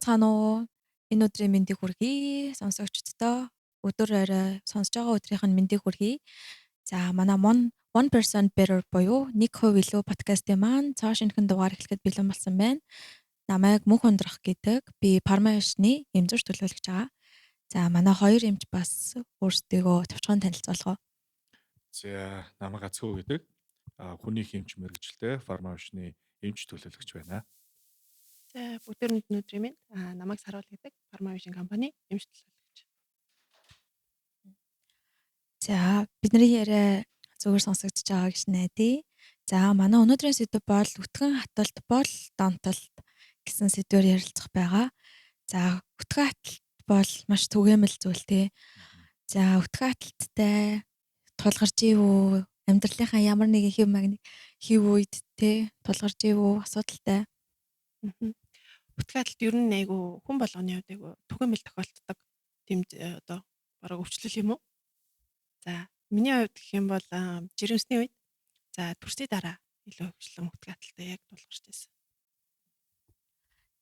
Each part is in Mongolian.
Сайхан уу? Энэ өдрийн мэндийг хүргэе. Сонсогчдоо өдөр орой сонсож байгаа өдрийнх нь мэндийг хүргэе. За манай One Percent Better буюу 1% илүү подкастын маань цоо шинэхэн дугаар эхлэхэд бэлэн болсон байна. Намайг Мөнх ундрах гэдэг. Би Парма шны эмзэгч төлөөлөгч байгаа. За манай хоёр эмч бас өөрсдийгөө товчхон танилцуулах уу. За намайг Гацхүү гэдэг хүнийх эмч мэрэгчлээ фармашны эмч төлөөлөгч байна. За өдөр өдрийн минь намайг Саруул гэдэг Farmavation компани эмч төлөөлөгч. За бидний яриа зүгээр сонсогдож байгаа гэж найдаа. За манай өнөөдрийн сэдв бол өтгөн хаталт бол донтолт гэсэн сэдвээр ярилцах байгаа. За өтгөн хаталт бол маш түгээмэл зүйл те. За өтгөн хаталттай тулгарч ивүү амьдралынхаа ямар нэгэн хэв үед те тулгарч ивүү асуудалтай. Өтгөн хаталт ер нь айгу хүн болгоны хувьд айгу түгээмэл тохиолддог тийм одоо бараг өвчлөл юм уу? За миний хувьд гэх юм бол жирэмсний үед за төрсний дараа илүү хөвчлэн өтгөн хаталтай яг тулгарч байсан.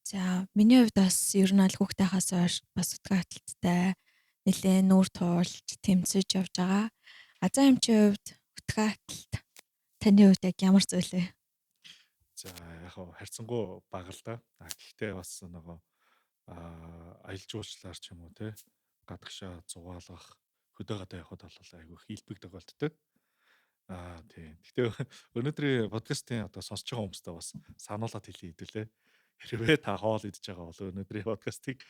За миний хувьд бас ер нь аль хүүхдтэйхээс хойш бас өтгөн хаталттай нэлээд нүүр туулж тэмцэж явж байгаа. Азаа эмчийн хувьд өтгөн хаталт таны хувьд яг ямар зүйл вэ? За яг харьцангуй бага л да. Гэхдээ бас нөгөө аялал жуулчлаар ч юм уу те гадагшаа зугаалгах хөдөө гадаа явахад бол айгүй хийлбэг тохиолддог. Тийм. Гэхдээ өнөөдрийн подкастын одоо сонсож байгаа хүмүүстээ бас сануулгад хэлье хэдүүлээ. Хэрвээ та хоол идж байгаа бол өнөөдрийн подкастыг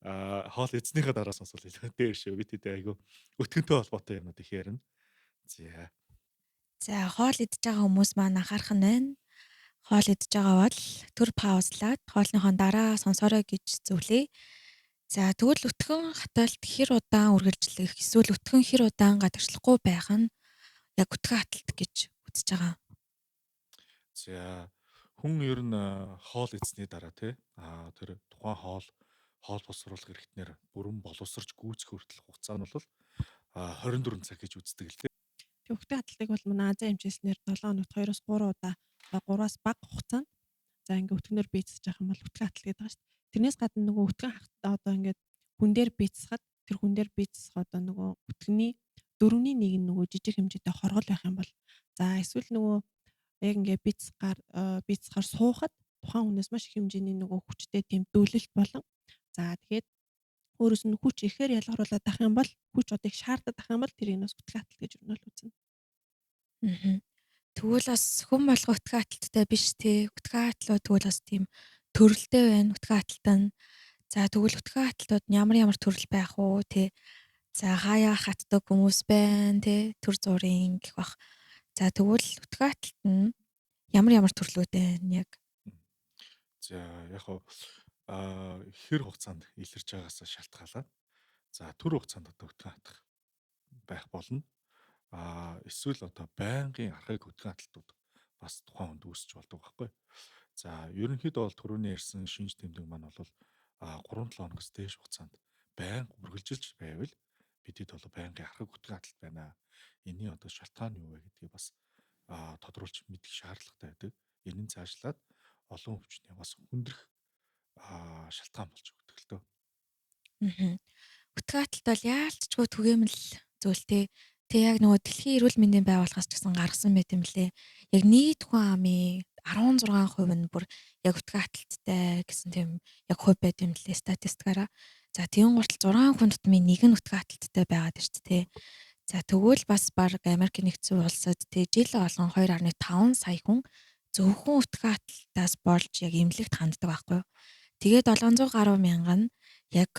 хоол идснийхаа дараа сонсвол илүү дээр шүү. Бид хэдэ айгүй өтгөнтэй холбоотой юмнууд их ярина. За. За хоол идж байгаа хүмүүс маань анхаарах нь байна. Хоол идж байгаа бол төр паузлаад хоолныхоо дараа сонсорой гэж зөвлөе. За тэгвэл өтгөн хаталт хэр удаан үргэлжлэх эсвэл өтгөн хэр удаан гадагшлахгүй байх нь яг өтгөн хаталт гэж үзэж байгаа. За хүн ер нь хоол идсний дараа тий тэр тухайн хоол босруулах хэрэгтнэр бүрэн боловсрч гүйцэх хүртэл хугацаа нь бол 24 цаг гэж үздэг л дээ. Тэг өтгөн хаталтыг бол манай Азаа эмчилснээр 7 хоногт 2-3 удаа 3-аас бага хугацаанд за ингээ өтгөнөр бийцэж явах юм бол өтгөн хаталт гэдэг байгаа шүү дээ. Тэрнээс гадна нөгөө өтгөн хаталтаа одоо ингээд хүн дээр бийцсахад тэр хүн дээр бийцсах одоо нөгөө өтгөний 4-ний 1 нь нөгөө жижиг хэмжээтэй хоргол байх юм бол за эсвэл нөгөө яг ингээ бийцсахаар суухад тухайн хүнээс маш их хэмжээний нөгөө хүчтэй тэмдүүлэлт болон за тэгээд өөрөөс нь хүч ихээр ялгаруулад авах юм бол хүч одоо их шаардаад авах юм бол тэрийг бас өтгөн хаталт гэж өрнөл үзнэ. Тэгвэл бас хүн болго өтгөн хаталттай биш те. Өтгөн хатлууд тэгвэл бас тийм төрөлтэй байна. Өтгөн хаталт нь. За тэгвэл өтгөн хаталтууд нь ямар төрөл байх уу те. За хаяа хатдаг хүмүүс байна те. Төр зургийн гэх бах. За тэгвэл өтгөн хаталт нь ямар төрлүүд байна яг. За яг хэр хугацаанд илэрч байгаас шалтгаалаад за төр хугацаанд одоо өтгөн хатах байх болно. Эсвэл одоо байнгын архаг өтгөн хаталтууд бас тухайн хүнд үүсч болдог байхгүй. За ерөнхийдөө бол түрүүний ярьсан шинж тэмдэг маань бол 3-7 хоногоос дээш хугацаанд байнга үргэлжилж байвал бидэд бол байнгын архаг өтгөн хаталт байна. Энийн одоо шалтгаан юу вэ гэдгийг бас тодруулж мэдэх шаардлагатай байдаг. Энэ нь цаашлаад олон өвчтний бас хүндрэх шалтгаан болж өгдөг л дөө. Өтгөн хаталт бол яалтчгүй түгээмэл зүйлтэй. Тэг яг нөгөө Дэлхийн эрүүл мэндийн байгууллагаас ч гэсэн гаргасан байт юм лээ. Яг нийт хүн амын 16% нь бүр яг өтгөн хаталттай гэсэн тийм яг хувь байт юм лээ статистикаараа. За тийм гуртал 6 хүн тутмын 1 нь өтгөн хаталттай байгаад байна шүү дээ. За тэгвэл бас баг Америк нэгдсэн улсад тэг жил болгон 2.5 сая хүн зөвхөн өтгөн хаталтаас болж яг эмнэлэгт ханддаг байхгүй юу. Тэгээд 700 гаруй мянган нь яг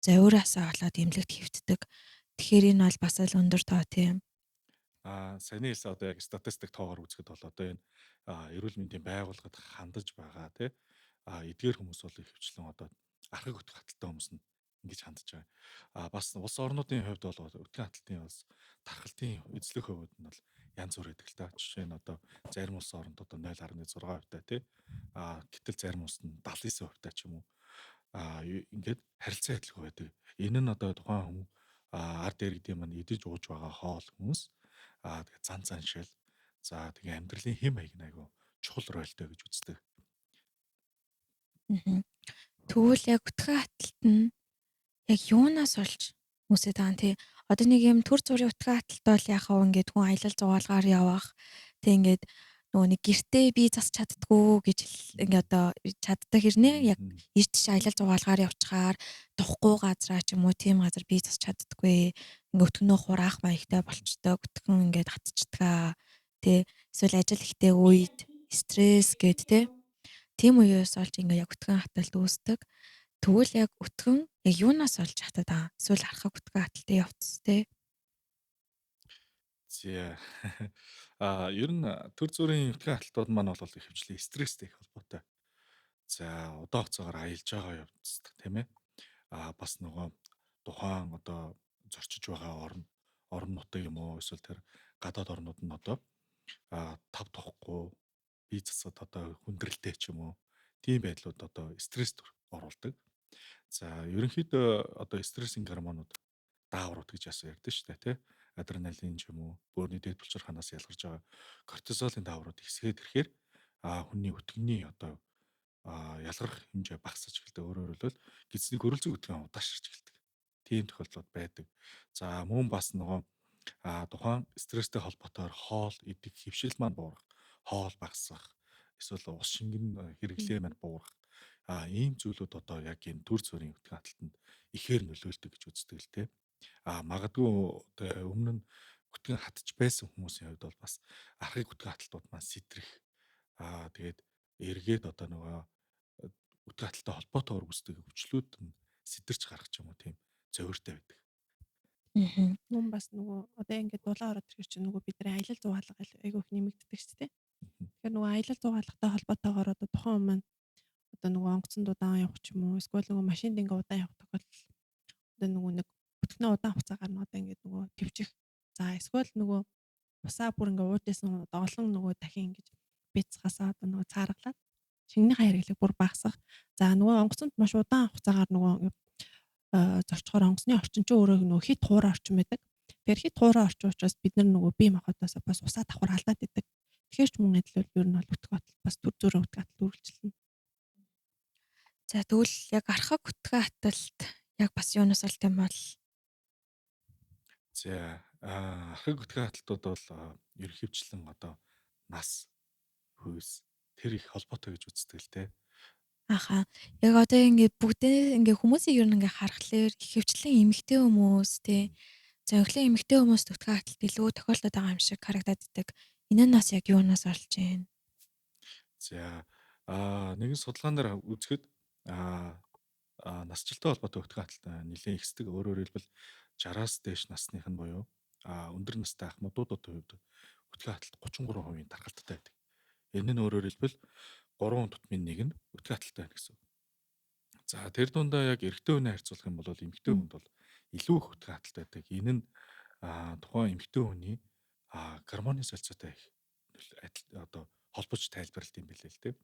завиураасаа болоод эмнэлэгт хэвтдэг. Тэгэхээр энэ бол бас л өндөр тоо тийм. Саяны хэлсэн одоо яг статистик тоогоор үзэхэд бол одоо энэ эрүүл мэндийн байгууллагад хандаж байгаа тий эдгээр хүмүүс бол ихэвчлэн одоо архаг өтгөн хаталтай хүмүүс нь ингэж хандж байгаа. Бас улс орнуудын хувьд бол өтгөн хаталтын бас тархалтын эзлэх хувьд нь бол янз бүр байдаг л та. Жишээ нь одоо зарим улс оронд одоо 0.6% тий гэтэл зарим улсад нь 79% ч юм уу ингээд харилцаа адилхан байдаг. Энэ нь одоо тухайн хүмүүс ард иргэдийн маань идэж ууж байгаа хоол хүмүүс тэгээ зан шил за тэгээ амьдралын хэм маяг айгу чухал ролтой гэж үздэг. Тэгвэл яг өтгөн хаталт нь яг юунаас олж үүсэж байгаа юм те? Одоо нэг юм төр зүрийн өтгөн хаталт бол яхаа ингээд хүн аялал зугаалгаар явах. Тэг ингээд нөгөө нэг гэртээ би засч чаддгүй гэж ингээд одоо чаддаг хэрнээ яг ирд чи аялал зугаалгаар явчихаар тухгүй газраа ч юм уу тийм газар би засч чаддаггүй. Ингээд өтгөнөө хураах маягтай болчдөг. Өтгөн ингээд хатчихдаг. Тэ эсвэл ажил ихтэй үед стресс гэд те. Тийм үеэс олж ингээ яг өтгөн хаталт үүсдэг. Тэгвэл яг өтгөн яг юунаас олж хатаад байгаа? Эсвэл харахаг өтгөн хаталтын явц те. За ер нь төр зүрийн өтгөн хаталтууд маань бол ихэвчлэн стресстэй их холбоотой. За удаан хугацаагаар аялж байгаа явцдаг тийм ээ. Бас нөгөө тухайн одоо зорчиж байгаа орон нутаг юм уу эсвэл тэр гадаад орнууд нь одоо тав тухгүй бие засаад одоо хүндрэлтэй ч юм уу тийм байдлууд одоо стресст оруулдаг. За ерөнхийдөө одоо стрессийн гормонууд дааврууд гэж яасан ярьдэн шүү дээ тий. Адреналин ч юм уу бөөрийн дэд булчирханаас ялгарч байгаа кортизолын дааврууд ихсгээд ирэхээр хүний өтгөний одоо ялгарх хэмжээ багасч эхэлдэг. Өөрөөр хэлбэл гидсний хөрөлцөг өтгөн удаашрч эхэлдэг. Тийм тохиолдлууд байдаг. За мөн бас нөгөө тухайн стресстэй холбоотойгоор хоол идэх хөвшил маань буурах, хоол багасах, эсвэл ус шингэн хэрэглээ маань буурах. Ийм зүйлүүд одоо яг энэ төр зүрийн өтгөн хаталтанд ихээр нөлөөлдөг гэж үздэг л дээ. Магадгүй өмнө нь өтгөн хатж байсан хүмүүсийн хувьд бол бас архаг өтгөн хаталтууд маань сэтрэх. Тэгээд эргээд одоо нөгөө өтгөн хаталтай холбоотойгоор үүсдэг өвчлүүд нь сэтэрч гарах ч юм уу тийм зовиртой байдаг. Мөн бас нөгөө одоо ингээд дулаан ороод ирэхэр чинь нөгөө бидний аялал зугаалга айгүй их нэмэгддэг шүү дээ. Тэгэхээр нөгөө аялал зугаалгатай холбоотойгоор одоо тухайн маань одоо нөгөө онгоцонд удаан явах ч юм уу эсвэл нөгөө машинд ингээд удаан явах тохиолдол одоо нөгөө нэг өтгөнөө удаан хугацаагаар нь одоо ингээд нөгөө төвчих. За эсвэл нөгөө усаа бүр ингээд уужсэн одоо олон нөгөө дахин ингээд бяцхасаа одоо нөгөө цааргалаад шингэнийхээ хэрэглэг бүр багасах. За нөгөө онгоцонд маш удаан хугацаагаар нөгөө зорчхоор онгоцны орчин ч өөрөө нөгөө хит хуурай орчин байдаг. Тэгэхээр хит хуурай орчин учраас бид нар нөгөө бие махбодоос бас усаа давхар алдаад идэг. Тэгэхээр ч мөн адил ер нь бол өтгөн хаталт бас төр зүрийн өтгөн хаталт үргэлжилнэ. За тэгвэл яг архаг өтгөн хаталт яг бас юунаас олд юм бол? За архаг өтгөн хаталтууд бол ерөнхийдчлэн одоо нас, хүйс тэр их холбоотой гэж үздэг л дээ. Аха. Яг одоо ингээд бүгдээ ингээд хүмүүсийг ер нь ингээд харахаар ихэвчлэн эмэгтэй хүмүүс те. Зөвхөн эмэгтэй хүмүүст өтгөн хаталт илүү тохиолдод байгаа юм шиг харагдаад идэг. Энэ нь бас яг юунаас олж байна? За нэгэн судалгаанаар үзэхэд насжилттай холбоотой өтгөн хаталт нэлээд ихсдэг. Өөрөөр хэлбэл 60-аас дээш насных нь буюу өндөр настай ахмадуудын хувьд өтгөн хаталт 33% тархалттай байдаг. Энэ нь өөрөөр хэлбэл 3 тутмын нэг нь өтгөн хаталтай байна гэсэн. За тэр дундаа яг эрэгтэй хүнээ харьцуулах юм бол эмэгтэй хүнд бол илүү их өтгөн хаталтай байдаг. Энэ нь тухайн эмэгтэй хүний гормоны солилцоотой их одоо холбож тайлбарлалт юм билээ л дээ.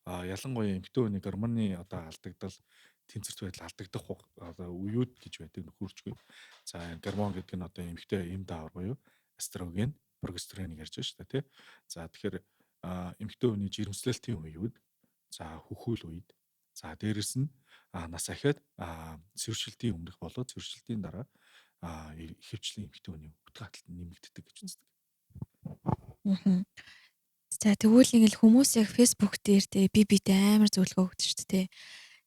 Ялангуяа эмэгтэй хүний гормоны одоо алдагдал тэнцвэрт байдал алдагдах одоо үеуд гэж байдаг нөхөрчгүй. За гормон гэдэг нь одоо эмэгтэй эм даавар буюу эстроген, прогестероныг ярьж байна шүү дээ, тий. За тэгэхээр эмэгтэй хүний жирэмслэлтийн үеуд, за хөхүүл үед, за дээрэс нь нас ахиад цэвэршилтийн өмнөх болоод цэвэршилтийн дараа ихэвчлэн эмэгтэй хүний өтгөн хаталт нэмэгддэг гэж үздэг. За тэгвэл ингээл хүмүүс яг фэйсбુક дээр те би битэй амар зөвлөгөө өгдөг шүү дээ.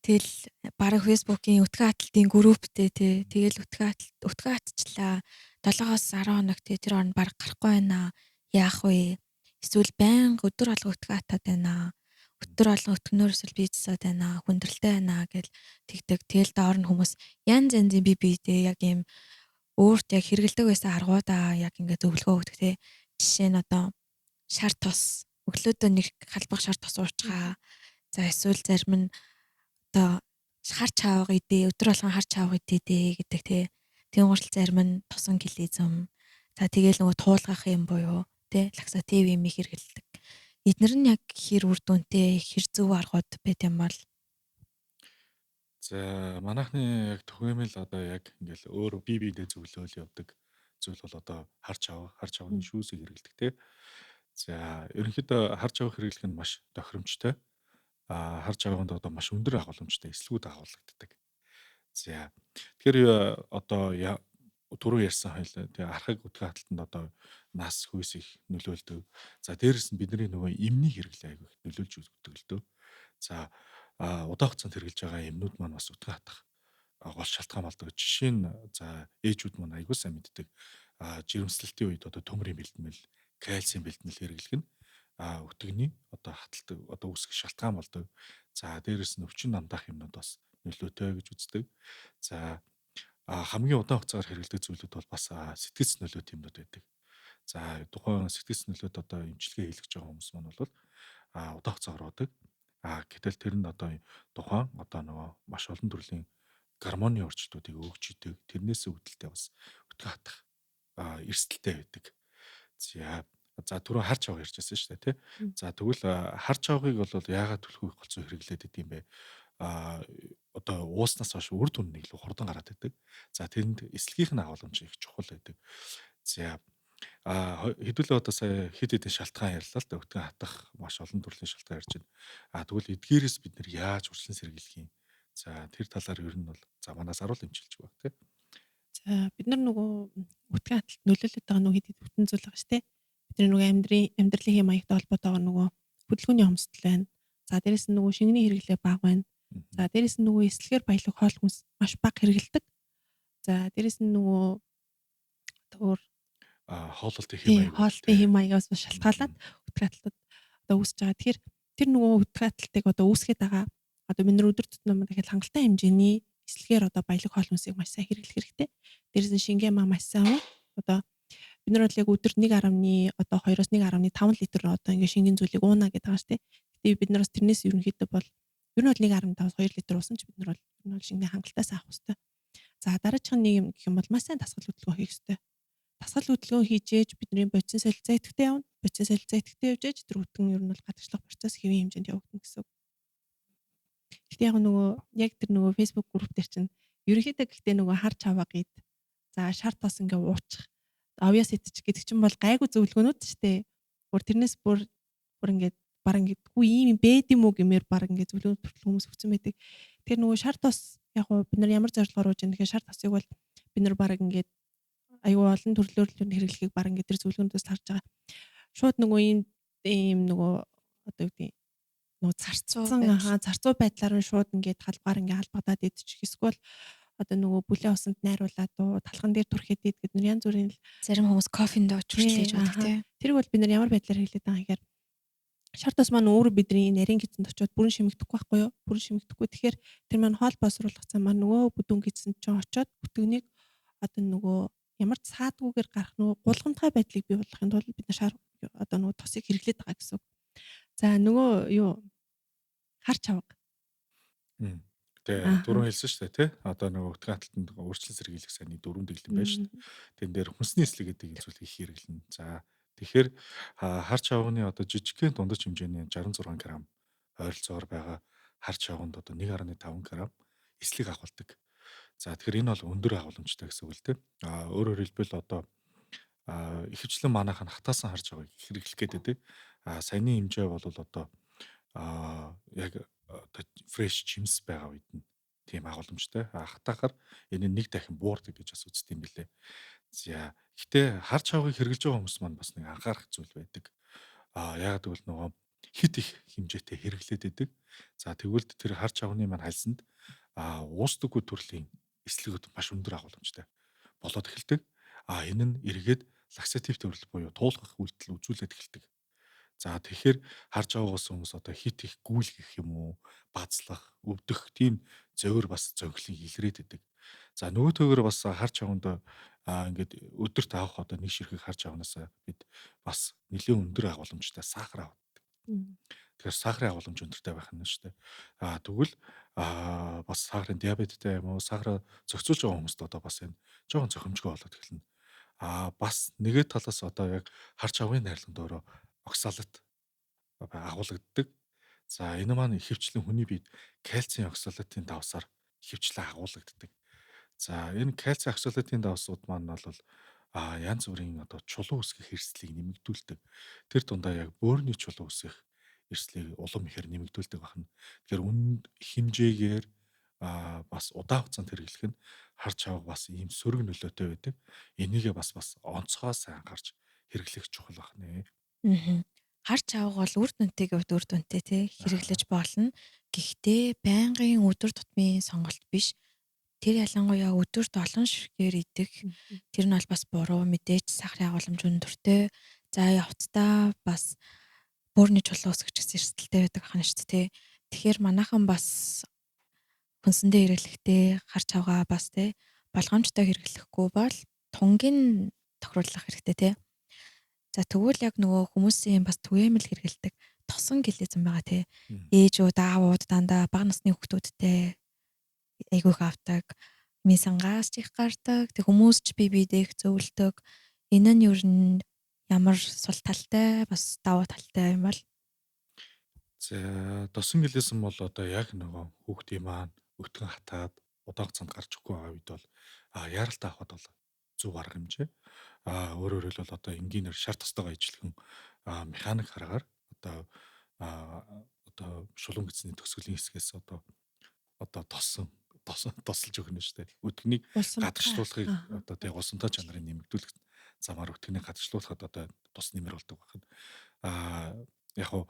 Тэгэл бараг фэйсбુકийн өтгөн хаталтын групптэй те тэгэл өтгөн хатчлаа 7-оос 10 хоног те тэр орнд бараг гарахгүй байна. Яах вэ? Эсвэл байнга өдөр алга өтгөн хатаад байна. Өдөр алга өтгөнөөр эсвэл бие засаад байна. Хүндрэлтэй байна гэл тэгдэг. Тэгэл доор нь хүмүүс янз янзын би битэй яг юм өөрт яг хэрэгэлдэг байсан аргуудаа яг ингээд зөвлөгөө өгдөг те. Жишээ нь одоо шар тус өглөөдөө нэг халбах шар тус уучгаа. За эсвэл зарим нь одоо хар чаавга идэ өдөр болгон хар чаавга идэ гэдэг тий. Тэнгуурл зарим нь тусан гэлизм. За тэгэл нөгөө туулгах юм буюу тий лаксатив юм их хэрэгэлдэг. Эднэр нь яг хэр үр дүнтэй хэр зөв аргууд байт юм бол? За манайхны яг төгөөмөл одоо яг ингээл өөр бие биедээ зөвлөөл явдаг зүйл бол одоо харж авахны шүүсийг хэрэгэлдэг тий. За ерөнхийдөө харж авах хэрэглэх нь маш тохиромжтой. харж байгаанд одоо маш өндөр агуулмжтай эслэгүүд агуулгаддаг. За тэгэхээр одоо түрүү ярьсан хоёул тэгээ архаг үтгэ хаталтанд одоо нас хүйс их нөлөөлдөг. За дээрэс нь бидний нөгөө эмний хэрэглээ айгүй их нөлөөлж өгдөг л дөө. За удаан хугацаанд хэрэглэж байгаа эмнүүд маань бас үтгэ хатах гол шалтгаан болдог. Жишээ нь за ээжүүд маань айгүй сайн мэддэг. Жирэмслэлтийн үед одоо төмрийн бэлтгэл, кальцийн бэлтгэл хэрэглэх нь өтгөний одоо хаталт одоо үүсгэх шалтгаан болдог. За дээрэс нь өвчин намдаах юмнууд бас нөлөөтэй гэж үздэг. За хамгийн удаан хугацаагаар хэрэглэдэг зүйлүүд бол бас сэтгэц нөлөөт юмнууд байдаг. За тухайн сэтгэц нөлөөт одоо эмчилгээ хийлгэж байгаа хүмүүс маань бол удаан хугацаагаар удаг. Гэтэл тэр нь одоо тухайн одоо нөгөө маш олон төрлийн гормоны орчилтуудыг өгч идэг. Тэрнээс үүдэлтэй бас өтгө хатах эрсдэлтэй байдаг. За түрүү харж аваа ярьжсэн шүү дээ тий. За тэгвэл харж аваагыг бол яагаад түлхүүх голцоо хэрэглээд идэм бэ? Одоо ууснаас хойш үр дүн нэг л хурдан гараад идэг. За тэнд эслэгийнх нь агуулмж их чухал байдаг. За хэдүүлээ одоо сая хэд хэдэн шалтгаан ярьлаа л да, өтгөн хатах маш олон төрлийн шалтгаан ярьж байна. Тэгвэл эдгээрээс бид нэр яаж урьдчилан сэргийлэх юм? За тэр талаар ер нь бол за манаас аруул эмчилж байгаа тий. За бид нар нөгөө үтгэн хаталт нөлөөлөд байгаа нөгөө хэд хэд бүтэн зүйл байгаа шүү дээ. Бидний нөгөө амьдралын хэм маягтай холбоотойгоор нөгөө хөдөлгөөний хомсдол байна. За дээрэс нь нөгөө шингэний хэрэглээ бага байна. За дээрэс нь нөгөө эслэгээр баялаг хоол хүнс маш бага хэрэгэлдэг. За дээрэс нь нөгөө өөр Хооллолтын хэм тийм маяг. хоолтын хэм маягаас шалтгаалаад үтгэн хаталтад одоо үүсэж байгаа. Тэгэхээр тэр нөгөө үтгэн хаталтыг одоо үүсгээд байгаа одоо бид нар өдөр тутмын дахиад хангалттай хэмжээний эслэгээр одоо баялаг хоол хүнсийг маш сайн хэрэглэх хэрэгтэй. Дээрээс нь шингээ маа маш сайн уу. Одоо бид нар бол яг өдөрт 1.2 одоо 2-оос 1.5 литр одоо ингээ шингэн зүйлийг ууна гэдэг байгаа шүү дээ. Гэтэ бид нараас тэрнээс ерөнхийдөө бол ер нь бол 1.5-2 литр уусан ч бид нар бол ер нь бол шингээ хангалттай авах хэрэгтэй. За дараагийн нэг юм гэх юм бол маш сайн дасгал хөдөлгөөн хийх хэрэгтэй. Дасгал хөдөлгөөн хийжээж бидний бодис солилцоо идэвхтэй явна. Бодис солилцоо идэвхтэй явжээж тэр үтгэн ер нь бол гадагшлах процесс хэвийн хэмжээнд явагдана гэсэн үг. Гэтэ яг тэр нөгөө Facebook групп дээр чинь ерөнхийдөө гэхдээ нөгөө харж аваа гээд за шар тос ингээ уучих авьяас идчих гэдэг чинь бол гайгүй зөвлөгөөнүүд шүү дээ. Тэрнээс бүр ингээд баг ингээд хүү ийм бэд юм уу гэмээр баг ингээд зөвлөгөөнд хүртэл хүмүүс өгсөн байдаг. Тэр нөгөө шар тос яг бид нар ямар зорилгоор ууж байгаа тэгэхээр шар тосыг бол бид нар баг ингээд аюу олон төрлөөр хэрэглэхийг баг ингээд тэр зөвлөгөөндөөс харж байгаа. Шууд нөгөө ийм нөгөө одоо юу гэдэг нөгөө зарцуу байдлаар нь шууд ингээд талбаар ингээд албадаад идчих. Эсвэл одоо нөгөө бүлээн усанд найруулад талхан дээр түрхэд идгээд нэр янз бүрийн зарим хүмүүс кофенд ууж хүртэл хийж байдаг тий. Тэрийг бол бид нар ямар байдлаар хэрэглээд байгаа гэхээр шар тос маань өөрөө бидний нарийн гидсэнд очиод бүрэн шимэгдэхгүй байхгүй юу? Бүрэн шимэгдэхгүй. Тэгэхээр тэр маань хоол босруулах цаа маань нөгөө бүдүүн гидсэнд ч очиод бүтгэнийг одоо нөгөө ямар ч саадгүйгээр гарах нөгөө гулгамтгай байдлыг бий болгохын тулд бид нар шар одоо нөгөө тосыг хэрэглээд байгаа гэсэн үг. За нөгөө юу харч авга. Тэгээ дөрөв хэлсэн шүү дээ тий. Одоо нөгөө өтгөн хаталтанд урьдчилан сэргийлэх сайн 4 дэглэм байна шүү дээ. Тэн дээр хүнсний эслэг гэдэг зүйл их хэрэглэнэ. За тэгэхээр харч авганы одоо жижигхэн дундаж хэмжээний 66 г ойролцоогоор байгаа харч авганд одоо 1.5 г эслэг агуулдаг. За тэгэхээр энэ бол өндөр агуулмжтай гэсэн үг л тий. Өөрөөр хэлбэл одоо ихэвчлэн манайхан хатаасан харж авыг хэрэглэх гэдэг. Саяны хэмжээ бол одоо яг фреш чимс байгаа үед нь тийм агуулмжтай. Хатаахаар энэ нэг дахин буурдаг гэж бас үздэг юм билээ. За гэтээ харж авыг хэрэглэж байгаа хүмүүс маань бас нэг анхаарах зүйл байдаг. Яг гэвэл нөгөө хит их хэмжээтэй хэрэглээд байдаг. За тэгвэл тэр харж авны маань хальсанд уусдаггүй төрлийн эслэгүүд маш өндөр агуулмжтай болоод эхэлдэг. Энэ нь эргээд лаксатив төрөл буюу туулгах үйлдэл үзүүлээд эхэлдэг. За тэгэхээр харж байгаагаас хүмүүс одоо хит их гүйлгэх юм уу, бацлах, өвдөх тийм зөөр бас зөнхлийг илрээд идэг. За нөгөөтэйгөр бас харж аванд ингээд өдөрт авах одоо нэг ширхэг харж авнаас бид бас нэлээд өндөр агуулмжтай сахар авдаг. Тэгэхээр сахарын агуулмж өндөртэй байх нь шүү дээ. Тэгвэл бас сахарын диабеттэй юм уу, сахараа зохицуулж байгаа хүмүүст одоо бас энэ жоохон зохимжгүй болоод эхэлнэ. Бас нэгэ талаас одоо яг харж авын найрлаганд өөрөө оксалат агуулгаддаг. За энэ маань ихэвчлэн хүний биед кальцийн оксалатын давсаар ихэвчлэн агуулгаддаг. За энэ кальцийн оксалатын давсууд маань бол янз бүрийн одоо чулуу үсгэх эрсдлийг нэмэгдүүлдэг. Тэр дундаа яг бөөрийн чулуу үсгэх эрсдлийг улам ихээр нэмэгдүүлдэг байна. Тэгэхээр үнд хэмжээгээр бас удаан хугацаанд хэрэглэх нь харж авах бас ийм сөрөг нөлөөтэй байдаг. Энийгээ бас онцгой сайн гарч хэрэглэх чухал байна. Мгм. Харж авах бол үр дүнтэйгээ үр дүнтэй тий хэрэглэж болно. Гэхдээ байнгын өдөр тутмын сонголт биш. Тэр ялангуяа өдөрт олон ширхгээр идэх. Тэр нь бол бас буруу, мэдээж сахарын агуулмж өндөртэй. За явцдаа бас бөөрийн чулуу өсгөх гэсэн эрсдэлтэй байдаг ахна шүү дээ тий. Тэгэхээр манайхан бас хүнсэндээ хэрэглэхдээ харж аваа бас тий болгоомжтой хэрэглэхгүй бол тунгийн тохируулах хэрэгтэй тий. За тэгвэл яг нөгөө хүмүүсийн бас түгээмэл хэрэгэлдэг тосон гэлээзэн байгаа тий. Ээжүүд, аавууд дандаа бага насны хүүхдүүдтэй айгүй их авдаг. Мисангаас ч их гардаг. Тэг хүмүүс ч бие биедээ их зөвлөдөг. Энэ нь ер нь ямар сул талтай бас давуу талтай юм бол За тосон гэлээсэн бол одоо яг нөгөө хүүхдийн маань өтгөн хатаад удаан хугацаанд гарч өгөхгүй байгаа үед бол яаралтай авахд бол зөв арга хэмжээ. Өөрөөр хэлбэл одоо энгийнээр шар тостойгоо ижилхэн механик хараагаар одоо шулуун гэсний төгсгөлийн хэсгээс одоо тосолж өгнө шүү дээ. Өтгөнийг гадагшлуулахыг одоо тэг усантай чанарыг нэмэгдүүлэх замаар өтгөнийг гадагшлуулахад одоо тус нэмэр болдог байна. Яг хуу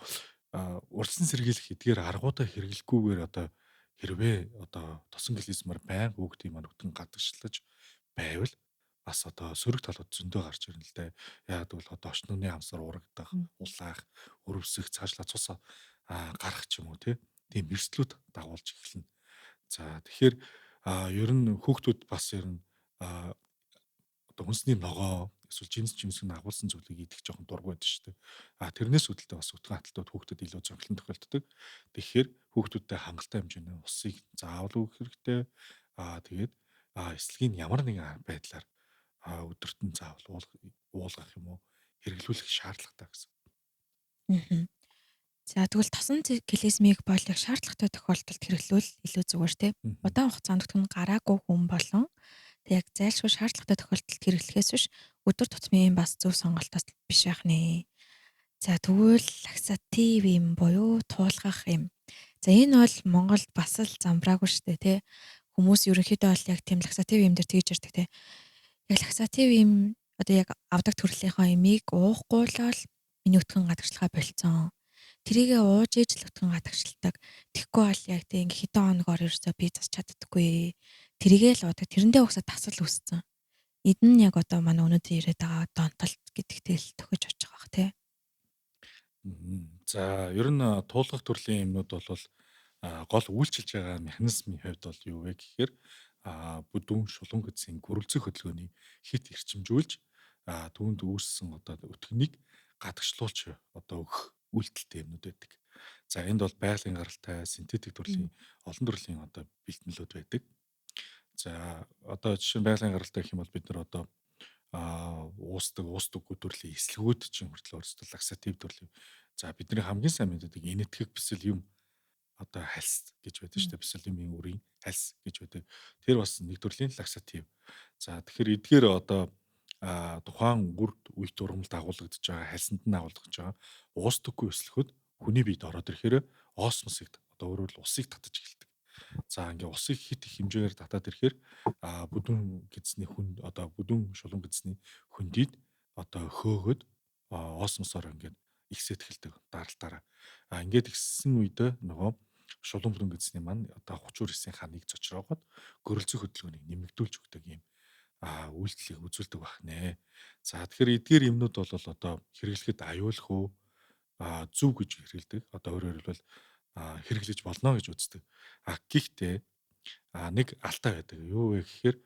урьдчилан сэргийлэх эдгээр аргуудаа хэрэглэхгүйгээр одоо хэрвээ одоо тосон гэлээсмээр байнга хүүхдийн маань өтгөн гадагшлаж байвал бас одоо сөрөг талууд зөндөө гарч ирнэ л дээ. Яг бол одоо очнооны хамсаар урагдах, улаах, өрөвсөх, цаашлаа цус гарах ч юм уу тийм эрсдлүүд дагуулж эхэлнэ. За тэгэхээр ер нь хүүхдүүд бас ер нь одоо хүнсний ногоо эсвэл жимсг агуулсан зүйлийг идэх жоохон дургүй байдаг шүү дээ. Тэрнээс үүдэлтэй бас өтгөн хаталтууд хүүхдэд илүү зовлон тохиолддог. Тэгэхээр хүүхдүүдтэй хангалттай хэмжээний усыг заавал өгөх хэрэгтэй. Тэгээд эслэгийг ямар нэгэн байдлаар өдөрт нь заавал уулгах юм уу хэрэглүүлэх шаардлагатай гэсэн. Мгм. За тэгвэл тосон гэлезмийг бол яг шаардлагатай тохиолдолд хэрэглүүл илүү зүгээр тий. Удаан хугацаанд өтгөн гараагүй хүн болон тэг яг зайлшгүй шаардлагатай тохиолдолд хэрэглэхээс биш өдөр тутмын бас зөв сонголтоос биш байх нэ. За тэгвэл лаксатив юм буюу туулгах юм. За энэ бол Монголд бас л замбраагүй шүү дээ тий. Хүмүүс ерөнхийдөө бол яг тийм лаксатив юм дээр тэгж ярьдаг тий. Яг лаксатив юм одоо яг авдаг төрлийнхөө имийг уухгүй л бол миний өтгөн гадагшлахаа болцсон. Тэрийгээ ууж ээж л өтгөн гадагшилдаг. Тэгэхгүй бол яг тийм хэдэн хоногор ерөөсөө би засч чаддаггүй. Тэрийгээ л уудаг. Тэрэндээ угсаа тасал үүссэн. Эдэн нь яг одоо манай өнөөдөр яриад байгаа донтолт гэдэгтэй л тохиж очих бах тий. За ер нь туулгах төрлийн юмнууд бол гол үйлчилж байгаа механизмын хувьд бол юу вэ гэхээр бүдүүн шулуун гэдсийн гөрөлцөх хөдөлгөөнийг хит эрчимжүүлж түүнд үүссэн одоо өтгөнийг гадагшлуулж одоо өгөх үйлдэлтэй юмнууд байдаг. За энд бол байгалийн гаралтай синтетик төрлийн олон төрлийн одоо бэлтгэлүүд байдаг. За одоо жишээ нь байгалийн гаралтай гэх юм бол бид нар одоо уустдаггүй төрлийн эслэгүүд чинь хүртэл өөрсдөө лаксатив төрлийн. За бидний хамгийн сайн мэддэг энэтхэг бэсэл юм одоо хальс гэж байдаг шүү дээ. Бэсэлмийн үрийн хальс гэж байдаг. Тэр бас нэг төрлийн лаксатив. За тэгэхээр эдгээр одоо тухайн үрд үе дурмалд агуулгадж байгаа хальсанд нь агуулгаж байгаа уустдаггүй эслэхүүд хүний биед ороод ирэхээр осмосыг одоо өөрөөр усыг татаж эхэлдэг. За ингээ усыг хит их хэмжээгээр татаад ирэхээр бүдүүн гэзсний хүн одоо бүдүүн шулуун гэзсний хөндийд одоо хөөгөөд осмосоор ингээд ихсэж эхэлдэг даралтаараа. Ингээд ихссэн үед нөгөө шулуун бүдүүн гэзсний маань одоо хүчээр исэн ханыг цочроогоод гөрөлцөх хөдөлгөөнийг нэмэгдүүлж өгдөг юм үйлдэлийг үзүүлдэг байна. За тэгэхээр эдгээр юмнууд бол одоо хэрэглэхэд аюулх уу зөв гэж хэрэгэлдэг. Одоо өөрөөр хэлбэл хэрэглэж болно гэж үздэг. Гэхдээ нэг алдаа байдаг. Юу вэ гэхээр